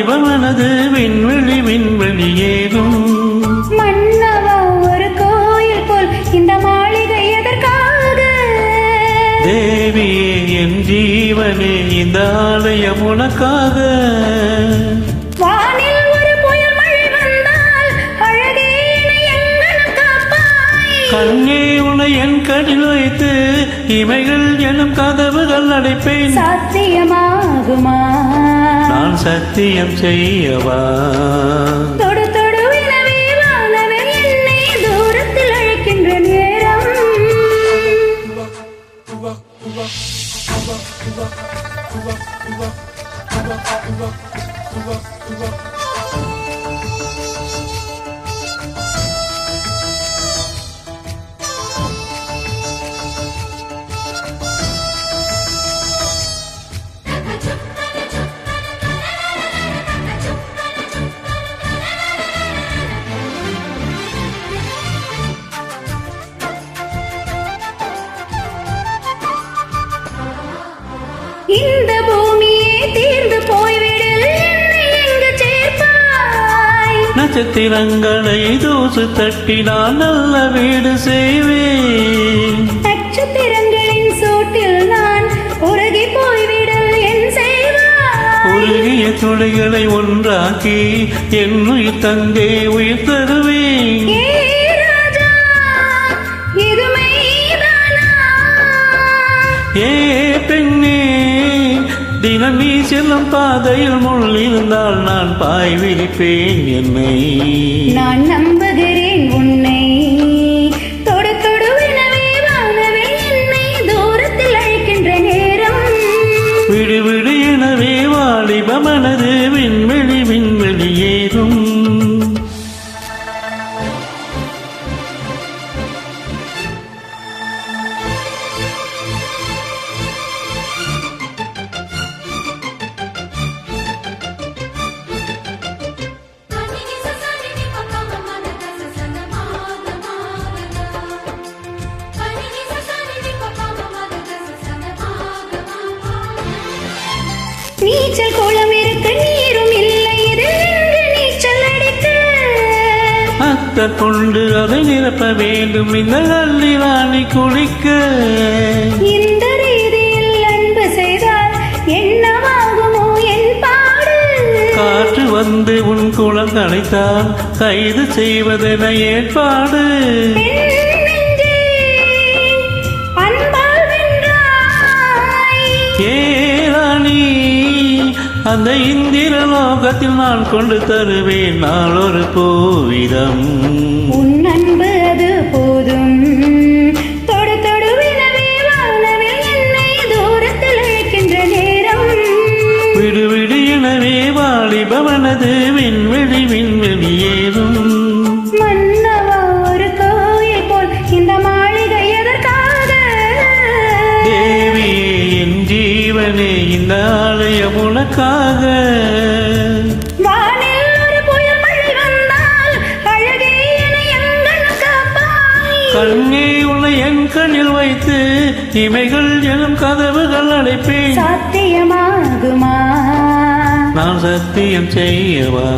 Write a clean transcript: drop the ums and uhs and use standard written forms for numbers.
வாலிபமனது விண்வெளி விண்வெளி ஏதும். மன்னவா ஒரு கோயில் போல் இந்த மாளிகை எதற்காக? தேவியே என் ஜீவனே இந்த ஆலயம் உனக்காக. வானில் ஒரு புயல் மழை வந்தால் அழகே எங்கனம் காப்பாய். கண்ணே உனை என் கண்ணில் வைத்து இமைகள் எனும் கதவுகள் அடைப்பேன். சாத்தியமாகுமா? நான் சத்தியம் செய்யவா? தொடு தொடுவினவே வானவர் என்னை தூரத்தில் அழைக்கின்ற நேரம். இந்த பூமியே தீர்ந்து போய்விடல் என்னை எங்கு சேர்ப்பாய்? நட்சத்திரங்களை தூசு தட்டி நான் நல்ல வீடு செய்வேன். நட்சத்திரங்களின் சூட்டில் நான் உருகி போய்விடல் என் செய்வாய்? உருகிய துளிகளை ஒன்றாக்கி என் உயிர் தந்தே உயிர் தருவேன். ஏ ராஜா, இது மெய்தானா? ஏ பெண்ணே, தினம் நீ செல்லும் பாதையில் முள் இருந்தால் நான் பாய் விரிப்பேன் என்னை. நான் நம்புகிறேன் உன்னை. தொடு தொடுவெனவே வானவே என்னை தூரத்தில் அழைக்கின்ற நேரம். விடு விடு எனவே வாலிபமனது விண்வெளி விண்வெளி ஏதும். நீச்சல் குளம் இருக்க நீரும் இல்லை, இதில் நின்று நீச்சல் அடிக்க. அத்த கொண்டு அதை நிரப்ப வேண்டும் இந்த அள்ளி ராணி குளிக்க. இந்த ரீதியில் அன்பு செய்தால் என்னவாகுமோ என் பாடு? காற்று வந்து உன் குளம் கலைத்தால் கைது செய்வதென ஏற்பாடு. என் நெஞ்சே அன்பால் வென்றாய். ஏ ராணி, அந்த இந்திர லோகத்தில் நான் கொண்டு தருவேன் நாள் ஒரு பூவிதம். உன் அன்பு அது போதும். தொடு தொடுவினவே வானவில் என்னை தூரத்தில் அழைக்கின்ற நேரம். விடு விடு எனவே வாலிபவனது விண்வெளி விண்வெளி ஏதும். மன்னவா ஒரு கோயில் போல் இந்த மாளிகை எதற்காக? தேவியே என் ஜீவனே இந்த ஆலயம் உனக்காக. வானில் ஒரு புயல் மழை வந்தால் அழகே என்னை எங்கனம் காப்பாய். கண்ணே உன்னை என் கண்ணில் வைத்து இமைகள் எனும் கதவுகள் அடைப்பேன். சாத்தியமாகுமா? நான் சத்தியம் செய்யவா?